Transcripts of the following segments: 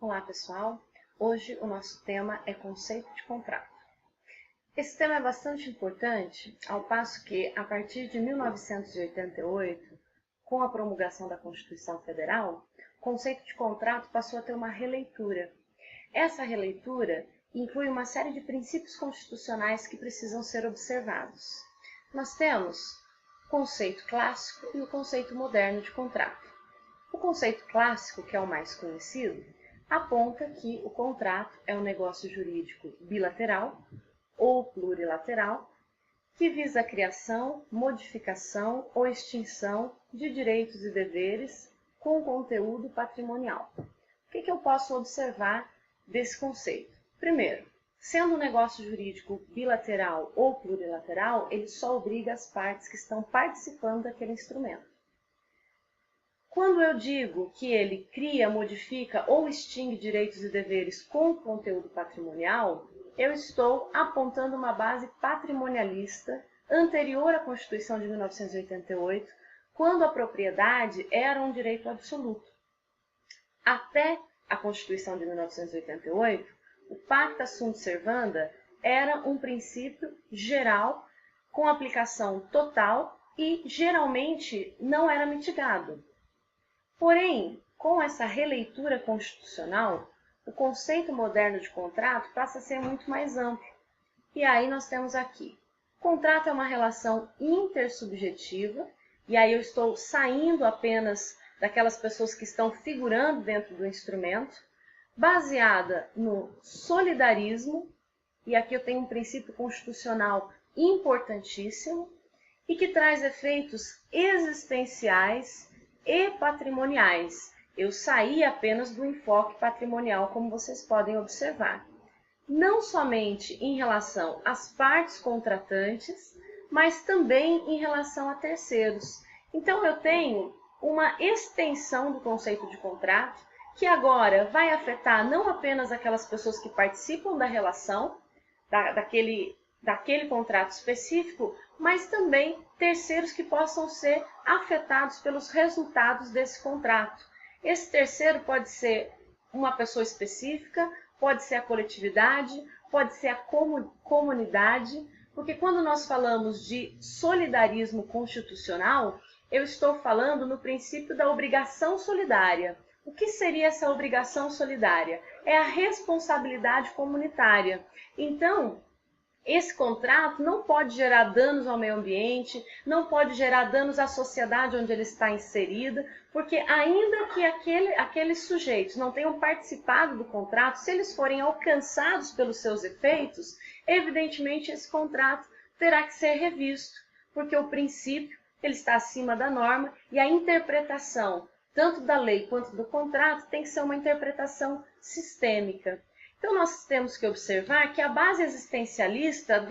Olá pessoal, hoje o nosso tema é conceito de contrato. Esse tema é bastante importante, ao passo que, a partir de 1988, com a promulgação da Constituição Federal, o conceito de contrato passou a ter uma releitura. Essa releitura inclui uma série de princípios constitucionais que precisam ser observados. Nós temos o conceito clássico e o conceito moderno de contrato. O conceito clássico, que é o mais conhecido, aponta que o contrato é um negócio jurídico bilateral ou plurilateral que visa a criação, modificação ou extinção de direitos e deveres com conteúdo patrimonial. O que eu posso observar desse conceito? Primeiro, sendo um negócio jurídico bilateral ou plurilateral, ele só obriga as partes que estão participando daquele instrumento. Quando eu digo que ele cria, modifica ou extingue direitos e deveres com conteúdo patrimonial, eu estou apontando uma base patrimonialista anterior à Constituição de 1988, quando a propriedade era um direito absoluto. Até a Constituição de 1988, o pacta sunt servanda era um princípio geral com aplicação total e geralmente não era mitigado. Porém, com essa releitura constitucional, o conceito moderno de contrato passa a ser muito mais amplo. E aí nós temos aqui, contrato é uma relação intersubjetiva, e aí eu estou saindo apenas daquelas pessoas que estão figurando dentro do instrumento, baseada no solidarismo, e aqui eu tenho um princípio constitucional importantíssimo, e que traz efeitos existenciais e patrimoniais. Eu saí apenas do enfoque patrimonial, como vocês podem observar. Não somente em relação às partes contratantes, mas também em relação a terceiros. Então, eu tenho uma extensão do conceito de contrato, que agora vai afetar não apenas aquelas pessoas que participam da relação, daquele contrato específico, mas também terceiros que possam ser afetados pelos resultados desse contrato. Esse terceiro pode ser uma pessoa específica, pode ser a coletividade, pode ser a comunidade, porque quando nós falamos de solidarismo constitucional, eu estou falando no princípio da obrigação solidária. O que seria essa obrigação solidária? É a responsabilidade comunitária. Então, esse contrato não pode gerar danos ao meio ambiente, não pode gerar danos à sociedade onde ele está inserida, porque ainda que aqueles sujeitos não tenham participado do contrato, se eles forem alcançados pelos seus efeitos, evidentemente esse contrato terá que ser revisto, porque o princípio ele está acima da norma e a interpretação, tanto da lei quanto do contrato, tem que ser uma interpretação sistêmica. Então, nós temos que observar que a base existencialista,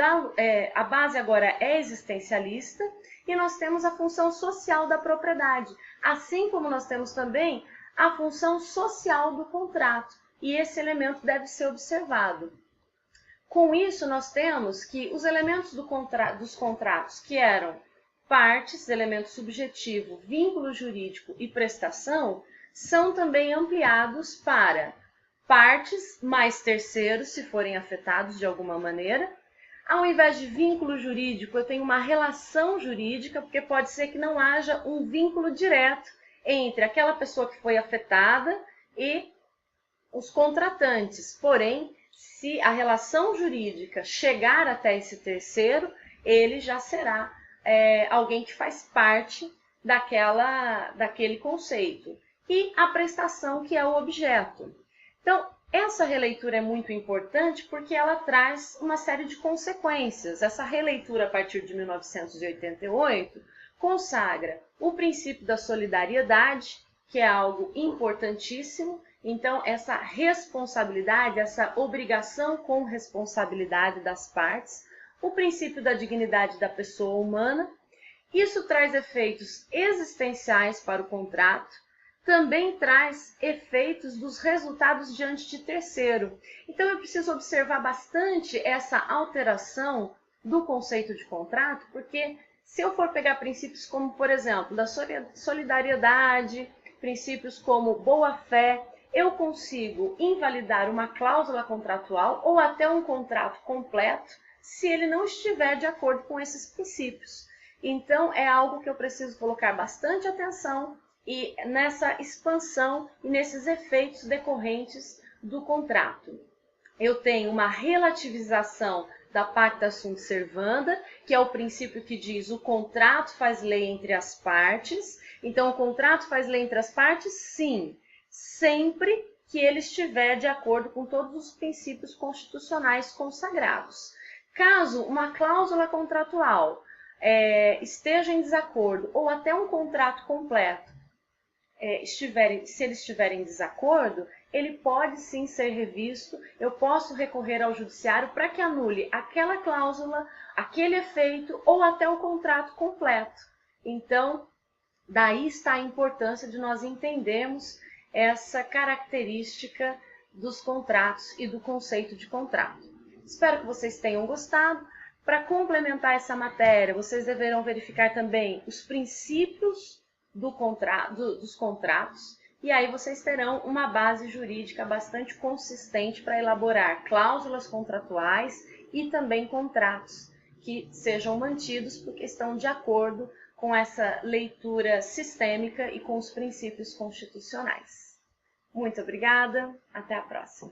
a base agora é existencialista, e nós temos a função social da propriedade, assim como nós temos também a função social do contrato, e esse elemento deve ser observado. Com isso, nós temos que os elementos dos contratos, que eram partes, elemento subjetivo, vínculo jurídico e prestação, são também ampliados para partes mais terceiros, se forem afetados de alguma maneira. Ao invés de vínculo jurídico, eu tenho uma relação jurídica, porque pode ser que não haja um vínculo direto entre aquela pessoa que foi afetada e os contratantes. Porém, se a relação jurídica chegar até esse terceiro, ele já será alguém que faz parte daquele conceito. E a prestação, que é o objeto. Então, essa releitura é muito importante porque ela traz uma série de consequências. Essa releitura, a partir de 1988, consagra o princípio da solidariedade, que é algo importantíssimo. Então, essa responsabilidade, essa obrigação com responsabilidade das partes, o princípio da dignidade da pessoa humana. Isso traz efeitos existenciais para o contrato, também traz efeitos dos resultados diante de terceiro. Então, eu preciso observar bastante essa alteração do conceito de contrato, porque se eu for pegar princípios como, por exemplo, da solidariedade, princípios como boa-fé, eu consigo invalidar uma cláusula contratual ou até um contrato completo se ele não estiver de acordo com esses princípios. Então, é algo que eu preciso colocar bastante atenção e nessa expansão e nesses efeitos decorrentes do contrato. Eu tenho uma relativização da pacta sunt servanda, que é o princípio que diz o contrato faz lei entre as partes. Então, o contrato faz lei entre as partes, sim, sempre que ele estiver de acordo com todos os princípios constitucionais consagrados. Caso uma cláusula contratual esteja em desacordo ou até um contrato completo se ele estiver em desacordo, ele pode sim ser revisto, eu posso recorrer ao judiciário para que anule aquela cláusula, aquele efeito ou até o contrato completo. Então, daí está a importância de nós entendermos essa característica dos contratos e do conceito de contrato. Espero que vocês tenham gostado. Para complementar essa matéria, vocês deverão verificar também os princípios dos contratos, e aí vocês terão uma base jurídica bastante consistente para elaborar cláusulas contratuais e também contratos que sejam mantidos porque estão de acordo com essa leitura sistêmica e com os princípios constitucionais. Muito obrigada, até a próxima.